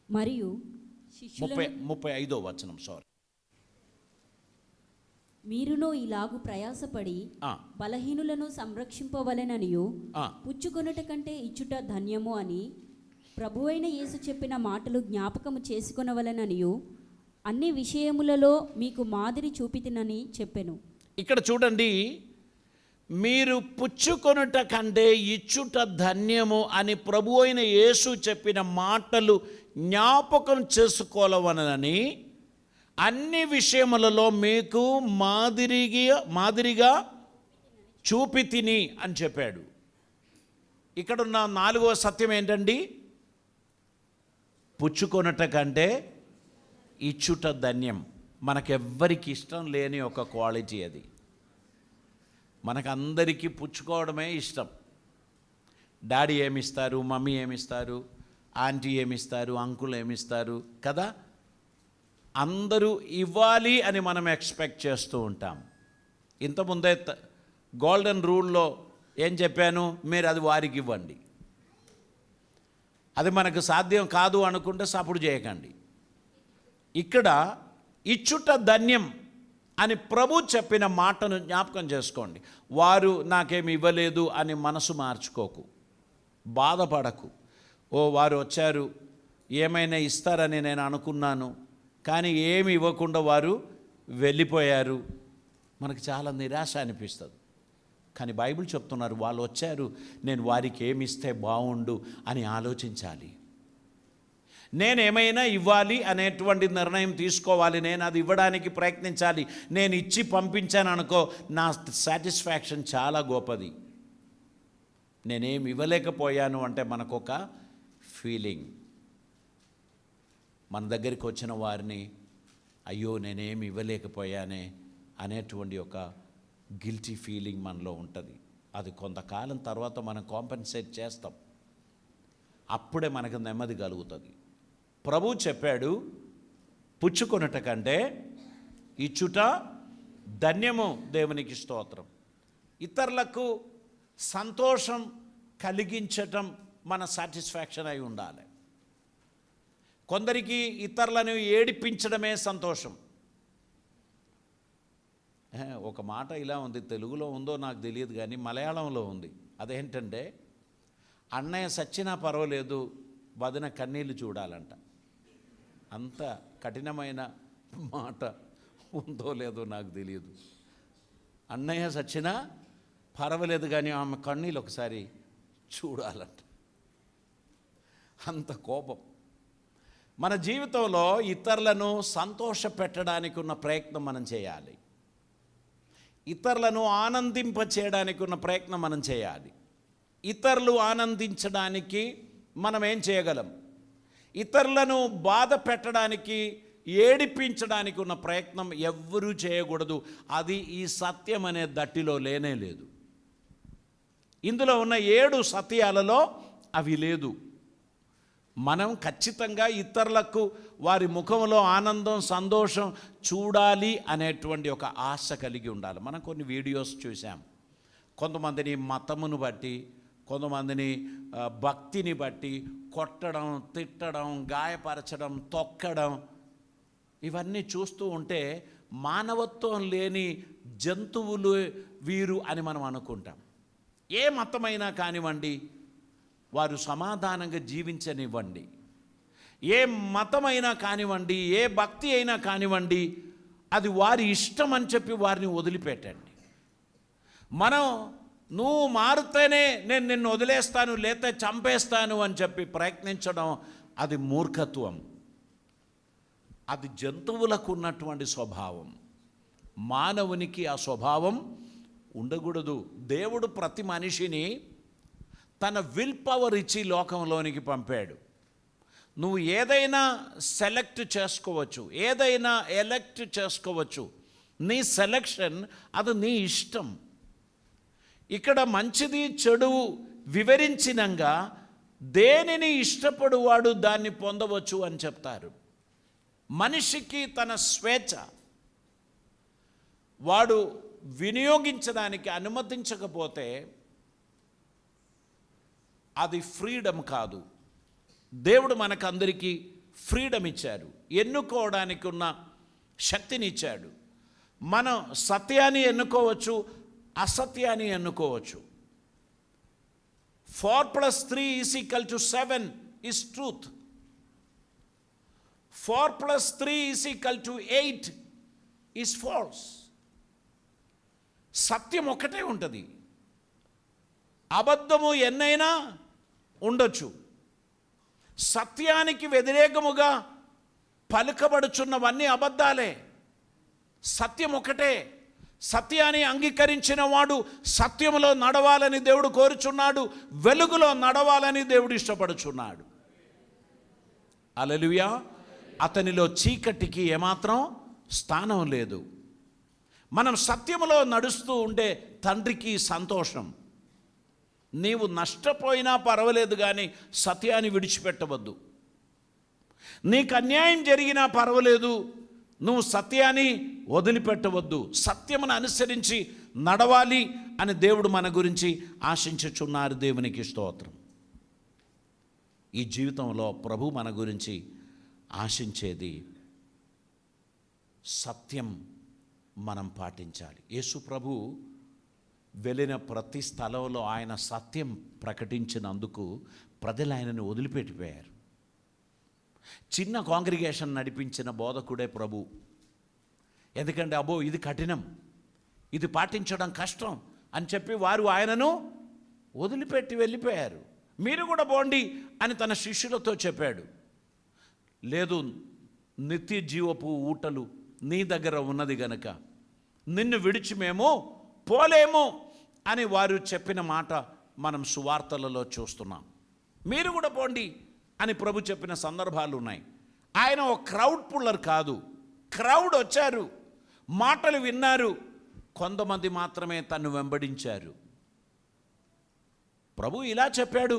మరియు శిష్యులను 35వ వచనం. సారీ. మీరును ఇలాగు ప్రయాసపడి బలహీనులను సంరక్షింపవలెననియు పుచ్చుకొనుట కంటే ఇచ్చుట ధన్యము అని ప్రభువైన యేసు చెప్పిన మాటలు జ్ఞాపకము చేసుకొనవలెననియు అన్ని విషయములలో మీకు మాదిరి చూపితినని చెప్పెను. ఇక్కడ చూడండి, మీరు పుచ్చుకొనుట కంటే ఇచ్చుట ధన్యము అని ప్రభువైన యేసు చెప్పిన మాటలు జ్ఞాపకం చేసుకోవాలనని అన్ని విషయములలో మీకు మాదిరిగా చూపితిని అని చెప్పాడు. ఇక్కడున్న 4వ సత్యం ఏంటండి? పుచ్చుకొనుట కంటే ఇచ్చుట ధన్యం. మనకెవ్వరికి ఇష్టం లేని ఒక క్వాలిటీ అది. మనకందరికీ పుచ్చుకోవడమే ఇష్టం. డాడీ ఏమిస్తారు, మమ్మీ ఏమిస్తారు, ఆంటీ ఏమిస్తారు, అంకుల్ ఏమిస్తారు కదా. అందరూ ఇవ్వాలి అని మనం ఎక్స్పెక్ట్ చేస్తూ ఉంటాం. ఇంతకుముందే గోల్డెన్ రూల్లో ఏం చెప్పాను? మీరు అది వారికి ఇవ్వండి. అది మనకు సాధ్యం కాదు అనుకుంటే సపోర్ట్ చేయకండి. ఇక్కడ ఇచ్చుట ధన్యం అని ప్రభు చెప్పిన మాటను జ్ఞాపకం చేసుకోండి. వారు నాకేమి ఇవ్వలేదు అని మనసు మార్చుకోకు, బాధపడకు. ఓ వారు వచ్చారు, ఏమైనా ఇస్తారని నేను అనుకున్నాను, కానీ ఏమి ఇవ్వకుండా వారు వెళ్ళిపోయారు. మనకు చాలా నిరాశ అనిపిస్తుంది. కానీ బైబిల్ చెప్తున్నారు, వాళ్ళు వచ్చారు, నేను వారికి ఏమి ఇస్తే బాగుండు అని ఆలోచించాలి. నేనేమైనా ఇవ్వాలి అనేటువంటి నిర్ణయం తీసుకోవాలి. నేను అది ఇవ్వడానికి ప్రయత్నించాలి. నేను ఇచ్చి పంపించాను అనుకో, నా సాటిస్ఫాక్షన్ చాలా గొప్పది. నేనేమి ఇవ్వలేకపోయాను అంటే మనకొక ఫీలింగ్. మన దగ్గరికి వచ్చిన వారిని అయ్యో నేనేమి ఇవ్వలేకపోయానే అనేటువంటి ఒక గిల్టీ ఫీలింగ్ మనలో ఉంటుంది. అది కొంతకాలం తర్వాత మనం కాంపెన్సేట్ చేస్తాం. అప్పుడే మనకు నెమ్మది కలుగుతుంది. ప్రభు చెప్పాడు, పుచ్చుకొనుట కంటే ఇచ్చుట ధన్యము. దేవునికి స్తోత్రం. ఇతరులకు సంతోషం కలిగించటం మన సాటిస్ఫాక్షన్ అయి ఉండాలి. కొందరికి ఇతరులను ఏడిపించడమే సంతోషం. ఒక మాట ఇలా ఉంది, తెలుగులో ఉందో నాకు తెలియదు కానీ మలయాళంలో ఉంది. అదేంటంటే, అన్నయ్య సచ్చినా పర్వాలేదు, వదిన కన్నీళ్ళు చూడాలంట. అంత కఠినమైన మాట ఉందో లేదో నాకు తెలియదు. అన్నయ్య సచ్చినా పర్వాలేదు కానీ ఆమె కన్నీళ్ళు ఒకసారి చూడాలంట. అంత కోపం. మన జీవితంలో ఇతరులను సంతోష పెట్టడానికి ఉన్న ప్రయత్నం మనం చేయాలి. ఇతరులను ఆనందింప చేయడానికి ఉన్న ప్రయత్నం మనం చేయాలి. ఇతరులు ఆనందించడానికి మనం ఏం చేయగలం? ఇతరులను బాధ పెట్టడానికి, ఏడిపించడానికి ఉన్న ప్రయత్నం ఎవ్వరూ చేయకూడదు. అది ఈ సత్యం అనే దట్టిలో లేనే లేదు. ఇందులో ఉన్న 7 సత్యాలలో అవి లేదు. మనం ఖచ్చితంగా ఇతరులకు వారి ముఖంలో ఆనందం, సంతోషం చూడాలి అనేటువంటి ఒక ఆశ కలిగి ఉండాలి. మనం కొన్ని వీడియోస్ చూసాం. కొంతమందిని మతమును బట్టి, కొంతమందిని భక్తిని బట్టి కొట్టడం, తిట్టడం, గాయపరచడం, తొక్కడం, ఇవన్నీ చూస్తూ ఉంటే మానవత్వం లేని జంతువులు వీరు అని మనం అనుకుంటాం. ఏ మతమైనా కానివ్వండి, వారు సమాధానంగా జీవించనివ్వండి. ఏ మతమైనా కానివ్వండి, ఏ భక్తి అయినా కానివ్వండి, అది వారి ఇష్టం అని చెప్పి వారిని వదిలిపెట్టండి. మనం నువ్వు మారితేనే నేను నిన్ను వదిలేస్తాను, లేతే చంపేస్తాను అని చెప్పి ప్రయత్నించడం అది మూర్ఖత్వం. అది జంతువులకు ఉన్నటువంటి స్వభావం. మానవునికి ఆ స్వభావం ఉండకూడదు. దేవుడు ప్రతి మనిషిని తన విల్ పవర్ ఇచ్చి లోకంలోనికి పంపాడు. నువ్వు ఏదైనా సెలెక్ట్ చేసుకోవచ్చు, ఏదైనా ఎలెక్ట్ చేసుకోవచ్చు. నీ సెలెక్షన్, అది నీ ఇష్టం. ఇక్కడ మంచిది చెడు వివరించినంగా దేనిని ఇష్టపడువాడు దాన్ని పొందవచ్చు అని చెప్తారు. మనిషికి తన స్వేచ్ఛ వాడు వినియోగించడానికి అనుమతించకపోతే అది ఫ్రీడమ్ కాదు. దేవుడు మనకందరికీ ఫ్రీడమ్ ఇచ్చారు, ఎన్నుకోవడానికి ఉన్న శక్తిని ఇచ్చాడు. మనం సత్యాన్ని ఎన్నుకోవచ్చు, అసత్యాన్ని ఎన్నుకోవచ్చు. 4 + 3 = 7 is truth. 4 + 3 = 8 is false. సత్యం ఒకటే ఉంటుంది, అబద్ధము ఎన్నైనా ఉండొచ్చు. సత్యానికి వ్యతిరేకముగా పలుకబడుచున్నవన్నీ అబద్ధాలే. సత్యం ఒకటే. సత్యాన్ని అంగీకరించిన వాడు సత్యములో నడవాలని దేవుడు కోరుచున్నాడు, వెలుగులో నడవాలని దేవుడు ఇష్టపడుచున్నాడు. హల్లెలూయా. అతనిలో చీకటికి ఏమాత్రం స్థానం లేదు. మనం సత్యములో నడుస్తూ ఉంటే తండ్రికి సంతోషం. నీవు నష్టపోయినా పర్వాలేదు, కానీ సత్యాన్ని విడిచిపెట్టవద్దు. నీకు అన్యాయం జరిగినా పర్వాలేదు, నువ్వు సత్యాన్ని వదిలిపెట్టవద్దు. సత్యమును అనుసరించి నడవాలి అని దేవుడు మన గురించి ఆశించుచున్నారు. దేవునికి స్తోత్రం. ఈ జీవితంలో ప్రభు మన గురించి ఆశించేది సత్యం మనం పాటించాలి. యేసు ప్రభు వెళ్ళిన ప్రతి స్థలంలో ఆయన సత్యం ప్రకటించినందుకు ప్రజలు ఆయనను వదిలిపెట్టిపోయారు. చిన్న కాంగ్రిగేషన్ నడిపించిన బోధకుడే ప్రభు. ఎందుకంటే అబ్బో ఇది కఠినం, ఇది పాటించడం కష్టం అని చెప్పి వారు ఆయనను వదిలిపెట్టి వెళ్ళిపోయారు. మీరు కూడా పోండి అని తన శిష్యులతో చెప్పాడు. లేదు, నిత్య జీవపు ఊటలు నీ దగ్గర ఉన్నది గనక నిన్ను విడిచి మేము పోలేము అని వారు చెప్పిన మాట మనం సువార్తలలో చూస్తున్నాం. మీరు కూడా పోండి అని ప్రభు చెప్పిన సందర్భాలు ఉన్నాయి. ఆయన ఒక క్రౌడ్ పుల్లర్ కాదు. క్రౌడ్ వచ్చారు, మాటలు విన్నారు, కొంతమంది మాత్రమే తన్ను వెంబడించారు. ప్రభు ఇలా చెప్పాడు,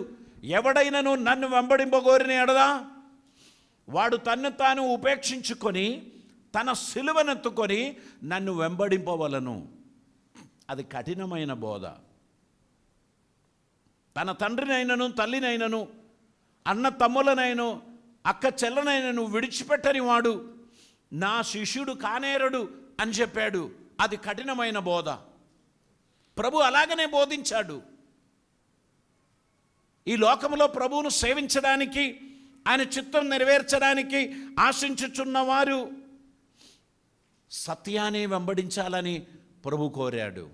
ఎవడైనను నన్ను వెంబడింపగోరిన ఎడలా వాడు తన్ను తాను ఉపేక్షించుకొని తన సిలువనెత్తుకొని నన్ను వెంబడింపవలను. అది కఠినమైన బోధ. తన తండ్రినైనను తల్లినైనను అన్న తమ్ములనైనను అక్క చెల్లనైనను విడిచిపెట్టని వాడు నా శిష్యుడు కానేరడు అని చెప్పాడు. అది కఠినమైన బోధ. ప్రభు అలాగనే బోధించాడు. ఈ లోకంలో ప్రభువును సేవించడానికి, ఆయన చిత్తం నెరవేర్చడానికి ఆశించుచున్నవారు సత్యాన్ని వెంబడించాలని ప్రభు కోరాడు.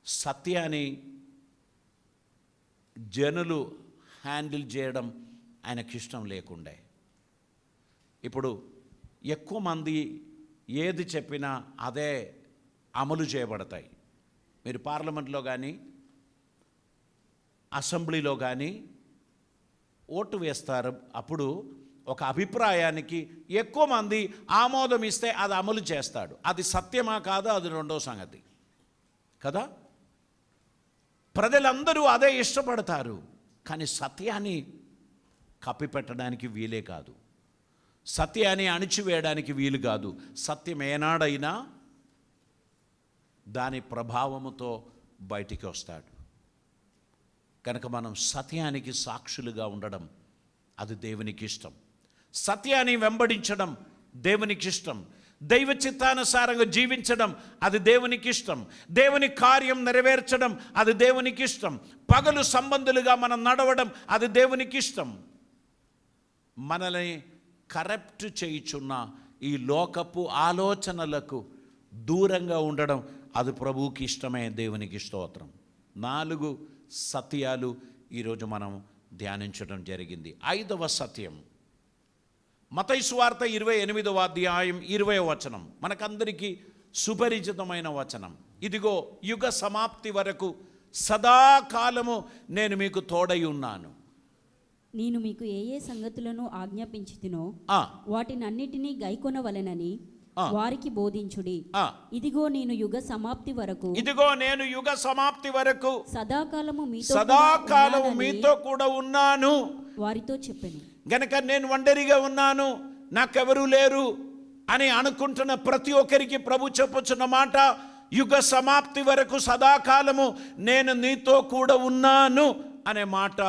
సత్యాన్ని జనులు హ్యాండిల్ చేయడం ఆయనకి ఇష్టం లేకుండే. ఇప్పుడు ఎక్కువ మంది ఏది చెప్పినా అదే అమలు చేయబడతాయి. మీరు పార్లమెంట్లో కానీ అసెంబ్లీలో కానీ ఓటు వేస్తారు. అప్పుడు ఒక అభిప్రాయానికి ఎక్కువ మంది ఆమోదం ఇస్తే అది అమలు చేస్తాడు. అది సత్యమా కాదా అది రెండో సంగతి కదా. ప్రజలందరూ అదే ఇష్టపడతారు, కానీ సత్యాన్ని కప్పిపెట్టడానికి వీలే కాదు, సత్యాన్ని అణిచివేయడానికి వీలు కాదు. సత్యం ఏనాడైనా దాని ప్రభావముతో బయటికి వస్తాడు. కనుక మనం సత్యానికి సాక్షులుగా ఉండడం అది దేవునికి ఇష్టం. సత్యాన్ని వెంబడించడం దేవునికి ఇష్టం. దైవ చిత్తానుసారంగా జీవించడం అది దేవునికి ఇష్టం. దేవుని కార్యం నెరవేర్చడం అది దేవునికి ఇష్టం. పగలు సంబంధులుగా మనం నడవడం అది దేవునికి ఇష్టం. మనల్ని కరప్ట్ చేయుచున్న ఈ లోకపు ఆలోచనలకు దూరంగా ఉండడం అది ప్రభువుకి ఇష్టమే. దేవునికి స్తోత్రం. 4 సత్యాలు ఈరోజు మనం ధ్యానించడం జరిగింది. 5వ సత్యం మత్తయి సువార్త 28వ అధ్యాయం 20వ వచనం మనకందరికీ సుపరిచితమైన వచనం. ఇదిగో యుగ సమాప్తి వరకు సదాకాలము నేను మీకు తోడై ఉన్నాను. నేను మీకు ఏ ఏ సంగతులను ఆజ్ఞాపించితినో వాటినన్నిటినీ గైకొనవలెనని వారికి బోధించుడి. ఇదిగో నేను యుగ సమాప్తి వరకు సదాకాలము మీతో కూడా ఉన్నాను వారితో చెప్పెను. గనక నేను ఒంటరిగా ఉన్నాను, నాకెవరూ లేరు అని అనుకుంటున్న ప్రతి ఒక్కరికి ప్రభు చెప్పుచున్న మాట, యుగ సమాప్తి వరకు సదాకాలము నేను నీతో కూడా ఉన్నాను అనే మాట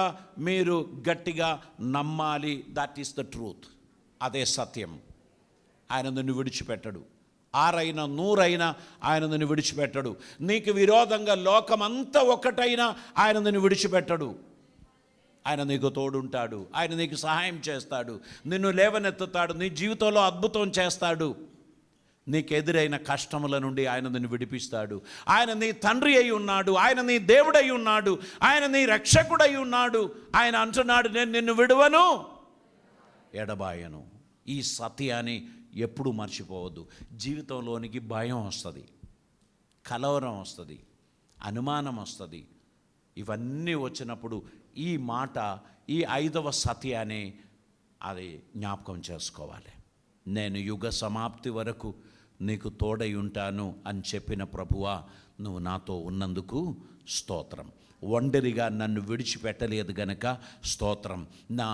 మీరు గట్టిగా నమ్మాలి. That is the truth. అదే సత్యం. ఆయన నిన్ను విడిచిపెట్టడు. 6 100 ఆయన నిన్ను విడిచిపెట్టడు. నీకు విరోధంగా లోకమంతా ఒక్కటైనా ఆయన నిన్ను విడిచిపెట్టడు. ఆయన నీకు తోడుంటాడు. ఆయన నీకు సహాయం చేస్తాడు. నిన్ను లేవనెత్తుతాడు. నీ జీవితంలో అద్భుతం చేస్తాడు. నీకు ఎదురైన కష్టముల నుండి ఆయన నిన్ను విడిపిస్తాడు. ఆయన నీ తండ్రి అయి ఉన్నాడు. ఆయన నీ దేవుడై ఉన్నాడు. ఆయన నీ రక్షకుడై ఉన్నాడు. ఆయన అంటున్నాడు, నేను నిన్ను విడువను, ఎడబాయను. ఈ సత్యాన్ని ఎప్పుడు మర్చిపోవద్దు. జీవితంలోనికి భయం వస్తుంది, కలవరం వస్తుంది, అనుమానం వస్తుంది. ఇవన్నీ వచ్చినప్పుడు ఈ మాట, ఈ 5వ సత్యాన్ని అది జ్ఞాపకం చేసుకోవాలి. నేను యుగ సమాప్తి వరకు నీకు తోడై ఉంటాను అని చెప్పిన ప్రభువా, నువ్వు నాతో ఉన్నందుకు స్తోత్రం. ఒంటరిగా నన్ను విడిచిపెట్టలేదు గనక స్తోత్రం. నా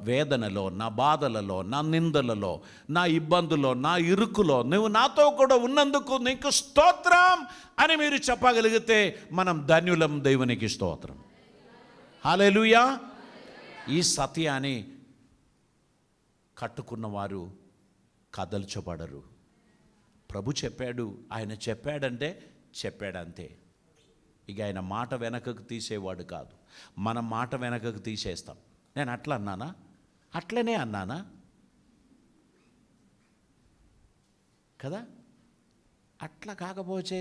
వేదనలో, నా బాధలలో, నా నిందలలో, నా ఇబ్బందులో, నా ఇరుకులో నువ్వు నాతో కూడా ఉన్నందుకు నీకు స్తోత్రం అని మీరు చెప్పగలిగితే మనం ధన్యులం. దేవునికి స్తోత్రం. హల్లెలూయా. ఈ సత్యాన్ని కట్టుకున్నవారు కదల్చబడరు. ప్రభు చెప్పాడు, ఆయన చెప్పాడంటే చెప్పాడంతే. ఇక ఆయన మాట వెనకకు తీసేవాడు కాదు. మనం మాట వెనకకు తీసేస్తాం. నేను అట్లా అన్నానా, అట్లనే అన్నానా కదా, అట్లా కాకపోతే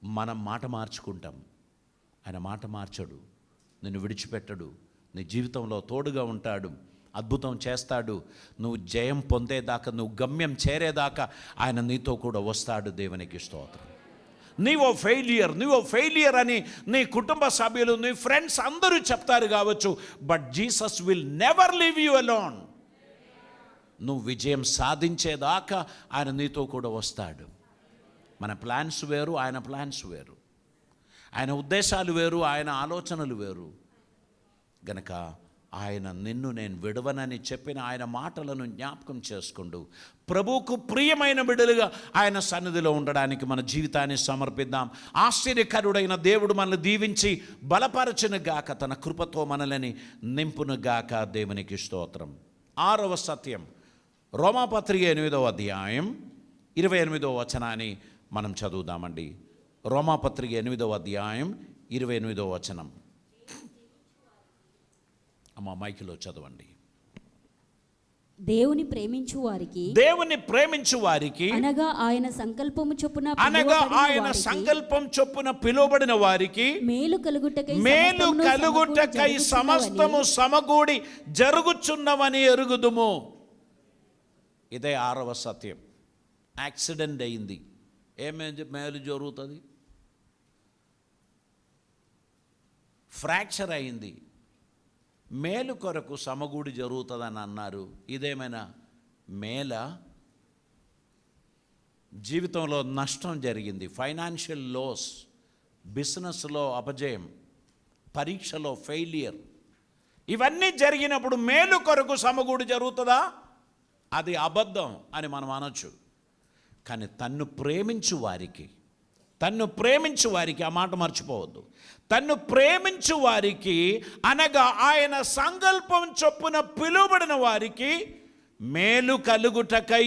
మనం మాట మార్చుకుంటాం. ఆయన మాట మార్చడు, నిన్ను విడిచిపెట్టడు, నీ జీవితంలో తోడుగా ఉంటాడు, అద్భుతం చేస్తాడు. నువ్వు జయం పొందేదాకా, నువ్వు గమ్యం చేరేదాకా ఆయన నీతో కూడా వస్తాడు. దేవునికి స్తోత్రం. నీవో ఫెయిలియర్ అని నీ కుటుంబ సభ్యులు, నీ ఫ్రెండ్స్ అందరూ చెప్తారు కావచ్చు, but Jesus will never leave you alone. నువ్వు విజయం సాధించేదాకా ఆయన నీతో కూడా వస్తాడు. మన ప్లాన్స్ వేరు, ఆయన ప్లాన్స్ వేరు. ఆయన ఉద్దేశాలు వేరు, ఆయన ఆలోచనలు వేరు. గనక ఆయన నిన్ను నేను విడవనని చెప్పిన ఆయన మాటలను జ్ఞాపకం చేసుకుంటూ ప్రభువుకు ప్రియమైన బిడ్డలుగా ఆయన సన్నిధిలో ఉండడానికి మన జీవితాన్ని సమర్పిద్దాం. ఆశ్చర్యకరుడైన దేవుడు మనల్ని దీవించి బలపరచును గాక, తన కృపతో మనల్ని నింపును గాక. దేవునికి స్తోత్రం. 6వ సత్యం, రోమాపత్రిక 8వ అధ్యాయం 28వ వచనాన్ని మనం చదువుదామండి. రోమాపత్రిక 8వ అధ్యాయం 28వ వచనం. అమ్మ మైకిలో చదవండి. దేవుని ప్రేమించు వారికి అనగా ఆయన సంకల్పం చొప్పున పిలువబడిన వారికి మేలు కలుగుటకై సమస్తము సమకూడి జరుగుచున్నవని ఎరుగుదుము. ఇదే 6వ సత్యం. యాక్సిడెంట్ అయింది, ఏమేమి మేలు జరుగుతుంది? ఫ్రాక్చర్ అయింది, మేలు కొరకు సమగూడి జరుగుతుందని అన్నారు. ఇదేమైనా మేల? జీవితంలో నష్టం జరిగింది, ఫైనాన్షియల్ లాస్, బిజినెస్లో అపజయం, పరీక్షలో ఫెయిలియర్, ఇవన్నీ జరిగినప్పుడు మేలు కొరకు సమగూడి జరుగుతుందా? అది అబద్ధం అని మనం అనొచ్చు. కానీ తన్ను ప్రేమించు వారికి ఆ మాట మర్చిపోవద్దు. తన్ను ప్రేమించు వారికి అనగా ఆయన సంకల్పం చొప్పున పిలువబడిన వారికి మేలు కలుగుటకై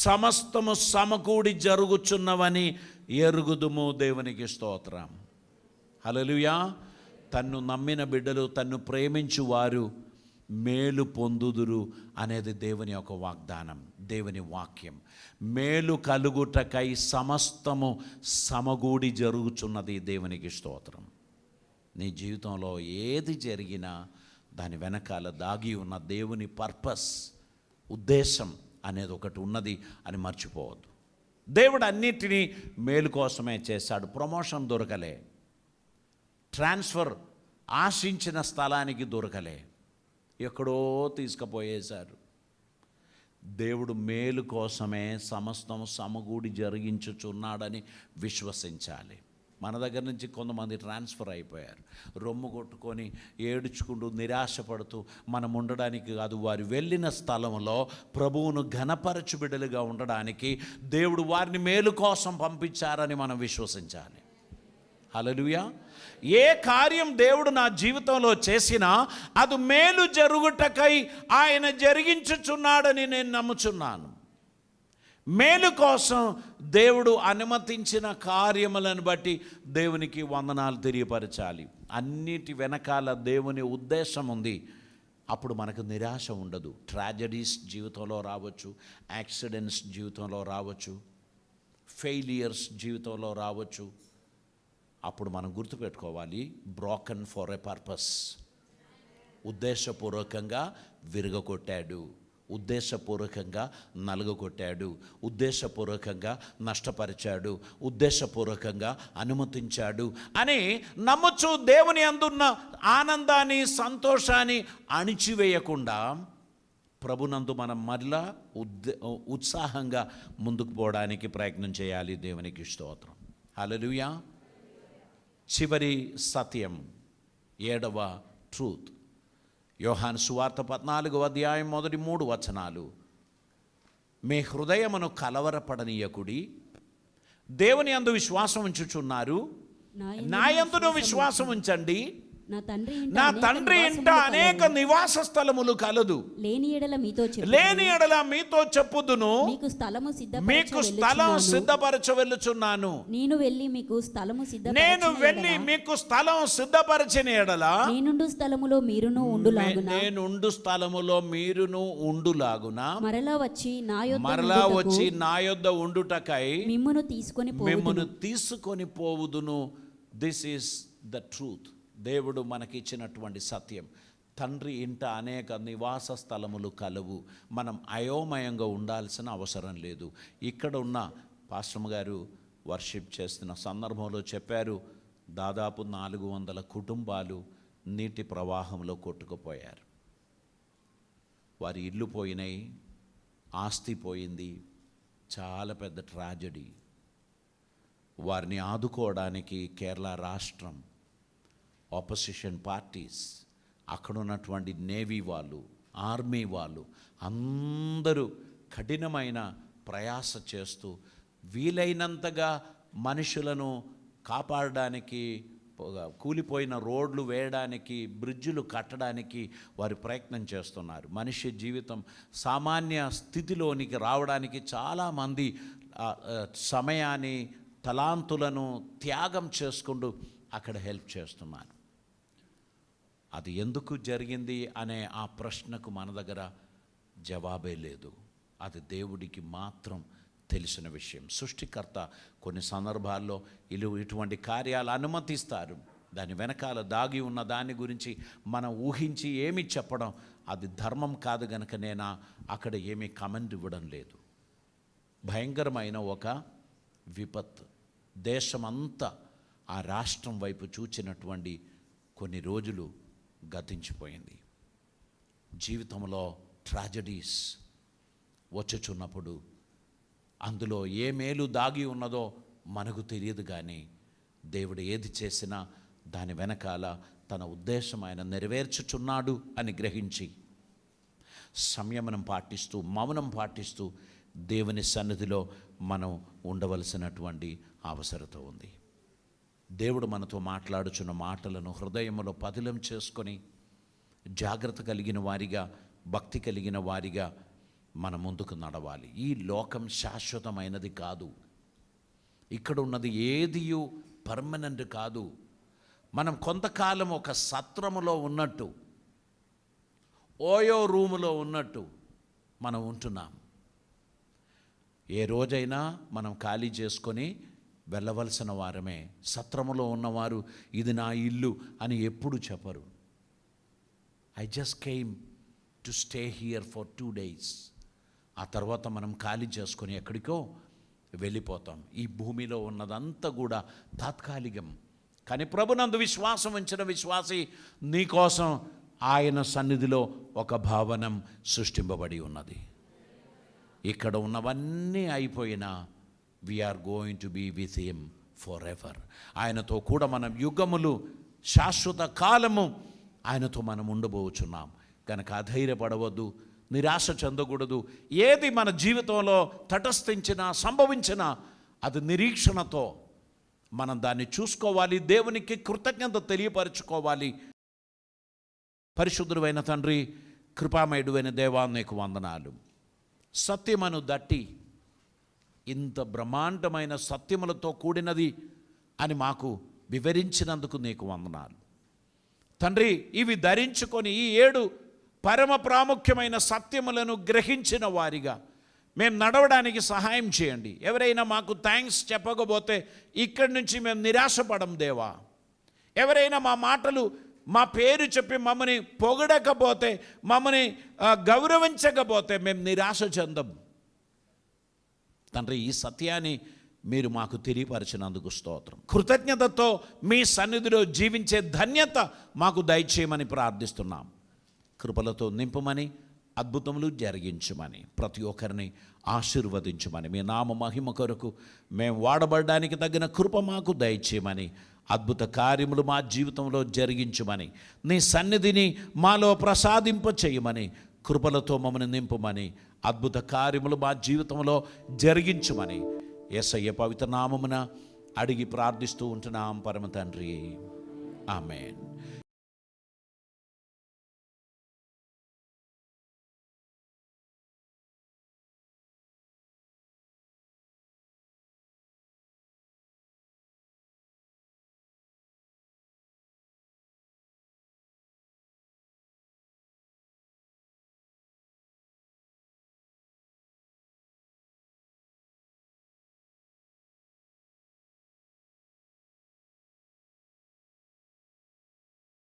సమస్తము సమకూడి జరుగుచున్నవని ఎరుగుదుము. దేవునికి స్తోత్రం. హల్లెలూయా. తన్ను నమ్మిన బిడ్డలు, తన్ను ప్రేమించు వారు మేలు పొందుదురు అనేది దేవుని యొక్క వాగ్దానం, దేవుని వాక్యం. మేలు కలుగుటకై సమస్తము సమగూడి జరుగుచున్నది. దేవునికి స్తోత్రం. నీ జీవితంలో ఏది జరిగినా దాని వెనకాల దాగి ఉన్న దేవుని పర్పస్, ఉద్దేశం అనేది ఒకటి ఉన్నది అని మర్చిపోవద్దు. దేవుడు అన్నిటినీ మేలు కోసమే చేశాడు. ప్రమోషన్ దొరకలే, ట్రాన్స్ఫర్ ఆశించిన స్థలానికి దొరకలే, ఎక్కడో తీసుకుపోయేశారు. దేవుడు మేలు కోసమే సమస్తం సమగూడి జరిగించుచున్నాడని విశ్వసించాలి. మన దగ్గర నుంచి కొంతమంది ట్రాన్స్ఫర్ అయిపోయారు. రొమ్ము కొట్టుకొని ఏడుచుకుంటూ నిరాశపడుతూ మనం ఉండడానికి కాదు, వారు వెళ్ళిన స్థలంలో ప్రభువును ఘనపరచు బిడ్డలుగా ఉండడానికి దేవుడు వారిని మేలు కోసం పంపించారని మనం విశ్వసించాలి. హల్లెలూయా. ఏ కార్యం దేవుడు నా జీవితంలో చేసినా అది మేలు జరుగుటకై ఆయన జరిగించుచున్నాడని నేను నమ్ముచున్నాను. మేలు కోసం దేవుడు అనుమతించిన కార్యములను బట్టి దేవునికి వందనాలు తెలియపరచాలి. అన్నిటి వెనకాల దేవుని ఉద్దేశం ఉంది. అప్పుడు మనకు నిరాశ ఉండదు. ట్రాజడీస్ జీవితంలో రావచ్చు, యాక్సిడెంట్స్ జీవితంలో రావచ్చు, ఫెయిలియర్స్ జీవితంలో రావచ్చు. అప్పుడు మనం గుర్తుపెట్టుకోవాలి, బ్రోకన్ ఫర్ ఎ పర్పస్. ఉద్దేశపూర్వకంగా విరగొట్టాడు, ఉద్దేశపూర్వకంగా నలుగొట్టాడు, ఉద్దేశపూర్వకంగా నష్టపరిచాడు, ఉద్దేశపూర్వకంగా అనుమతించాడు అని నమ్ముచు దేవుని అందున్న ఆనందాన్ని, సంతోషాన్ని అణిచివేయకుండా ప్రభునందు మనం మరలా ఉత్సాహంగా ముందుకు పోవడానికి ప్రయత్నం చేయాలి. దేవునికి స్తోత్రం. హల్లెలూయా. చివరి సత్యం, 7వ ట్రూత్, యోహాను సువార్త 14వ అధ్యాయం మొదటి 3 వచనాలు. మీ హృదయమును కలవరపడనీయకుడి, దేవుని యందు విశ్వాసం ఉంచుచున్నారు, నా యందును విశ్వాసం ఉంచండి. నా తండ్రి ఇంట అనేక నివాస స్థలములు కలదు. లేని ఎడల మీతో చెప్పుదును, మీకు స్థలం సిద్ధపరచ వెళ్ళుచున్నాను. నేను వెళ్ళి మీకు స్థలం సిద్ధపరచిన ఎడల నేనుండు స్థలములో మీరును ఉండులాగున మరలా వచ్చి నా యొద్ద ఉండుటకై మిమ్మును తీసుకొని పోవుదును. This is the truth. దేవుడు మనకిచ్చినటువంటి సత్యం. తండ్రి ఇంట అనేక నివాస స్థలములు కలవు. మనం అయోమయంగా ఉండాల్సిన అవసరం లేదు. ఇక్కడ ఉన్న పాస్టర్ గారు వర్షిప్ చేస్తున్న సందర్భంలో చెప్పారు, దాదాపు 400 కుటుంబాలు నీటి ప్రవాహంలో కొట్టుకుపోయారు. వారి ఇల్లు పోయినాయి, ఆస్తి పోయింది. చాలా పెద్ద ట్రాజడీ. వారిని ఆదుకోవడానికి కేరళ రాష్ట్రం, ఆపోజిషన్ పార్టీస్, అక్కడ ఉన్నటువంటి నేవీ వాళ్ళు, ఆర్మీ వాళ్ళు అందరూ కఠినమైన ప్రయాస చేస్తూ వీలైనంతగా మనుషులను కాపాడడానికి, కూలిపోయిన రోడ్లు వేయడానికి, బ్రిడ్జులు కట్టడానికి వారు ప్రయత్నం చేస్తున్నారు. మనిషి జీవితం సామాన్య స్థితిలోనికి రావడానికి చాలామంది సమయాన్ని, తలాంతులను త్యాగం చేసుకుంటూ అక్కడ హెల్ప్ చేస్తున్నారు. అది ఎందుకు జరిగింది అనే ఆ ప్రశ్నకు మన దగ్గర జవాబే లేదు. అది దేవుడికి మాత్రం తెలిసిన విషయం. సృష్టికర్త కొన్ని సందర్భాల్లో ఇటువంటి కార్యాలు అనుమతిస్తారు. దాని వెనకాల దాగి ఉన్న దాని గురించి మనం ఊహించి ఏమి చెప్పడం అది ధర్మం కాదు గనుక నేను అక్కడ ఏమీ కమెంట్ ఇవ్వడం లేదు. భయంకరమైన ఒక విపత్తు దేశమంతా ఆ రాష్ట్రం వైపు చూచినటువంటి కొన్ని రోజులు గతించిపోయింది. జీవితంలో ట్రాజడీస్ వచ్చుచున్నప్పుడు అందులో ఏ మేలు దాగి ఉన్నదో మనకు తెలియదు. కానీ దేవుడు ఏది చేసినా దాని వెనకాల తన ఉద్దేశం ఆయన నెరవేర్చుచున్నాడు అని గ్రహించి సంయమనం పాటిస్తూ, మౌనం పాటిస్తూ దేవుని సన్నిధిలో మనం ఉండవలసినటువంటి అవసరత ఉంది. దేవుడు మనతో మాట్లాడుచున్న మాటలను హృదయములో పదిలం చేసుకొని జాగ్రత్త కలిగిన వారిగా, భక్తి కలిగిన వారిగా మనం ముందుకు నడవాలి. ఈ లోకం శాశ్వతమైనది కాదు. ఇక్కడ ఉన్నది ఏదియు పర్మనెంట్ కాదు. మనం కొంతకాలం ఒక సత్రములో ఉన్నట్టు, ఓయో రూములో ఉన్నట్టు మనం ఉంటున్నాం. ఏ రోజైనా మనం ఖాళీ చేసుకొని వెళ్ళవలసిన వారమే. సత్రములో ఉన్నవారు ఇది నా ఇల్లు అని ఎప్పుడు చెప్పరు. I just came to stay here for 2 days. ఆ తర్వాత మనం ఖాళీ చేసుకొని ఎక్కడికో వెళ్ళిపోతాం. ఈ భూమిలో ఉన్నదంతా కూడా తాత్కాలికం. కానీ ప్రభునందు విశ్వాసం ఉంచిన విశ్వాసి నీకోసం ఆయన సన్నిధిలో ఒక భవనం సృష్టింపబడి ఉన్నది. ఇక్కడ ఉన్నవన్నీ అయిపోయినా we're going to be with him forever. ఆయనతో కూడా మనం యుగములు, శాశ్వత కాలము ఆయనతో మనం ఉండబోచున్నాం. కనుక అధైర్యపడవద్దు, నిరాశ చెందకూడదు. ఏది మన జీవితంలో తటస్థించినా, సంభవించినా అది నిరీక్షణతో, మనం దాన్ని చూసుకోవాలి, దేవునికి కృతజ్ఞత తెలియపరచుకోవాలి. పరిశుద్ధుడైన తండ్రి, కృపామయుడైన దేవా, నీకు వందనాలు. సత్యమును దట్టి ఇంత బ్రహ్మాండమైన సత్యములతో కూడినది అని మాకు వివరించినందుకు నీకు వందనాలు తండ్రి. ఇవి ధరించుకొని ఈ 7 పరమ ప్రాముఖ్యమైన సత్యములను గ్రహించిన వారిగా మేము నడవడానికి సహాయం చేయండి. ఎవరైనా మాకు థ్యాంక్స్ చెప్పకపోతే ఇక్కడి నుంచి మేము నిరాశపడం దేవా. ఎవరైనా మా మాటలు, మా పేరు చెప్పి మమ్మల్ని పొగడకపోతే, మమ్మల్ని గౌరవించకపోతే మేము నిరాశ చెందం తండ్రి. ఈ సత్యాన్ని మీరు మాకు తెలియపరిచినందుకు స్తోత్రం. కృతజ్ఞతతో మీ సన్నిధిలో జీవించే ధన్యత మాకు దయచేయమని ప్రార్థిస్తున్నాం. కృపలతో నింపమని, అద్భుతములు జరిగించమని, ప్రతి ఒక్కరిని ఆశీర్వదించమని, మీ నామ మహిమ కొరకు మేము వాడబడడానికి తగిన కృప మాకు దయచేయమని, అద్భుత కార్యములు మా జీవితంలో జరిగించమని, నీ సన్నిధిని మాలో ప్రసాదింప చేయమని, కృపలతో మమ్మల్ని నింపమని, అద్భుత కార్యములు మా జీవితంలో జరిగించమని యేసయ్య పవిత్ర నామమున అడిగి ప్రార్థిస్తూ ఉంటున్నాం పరమ తండ్రి. ఆమేన్.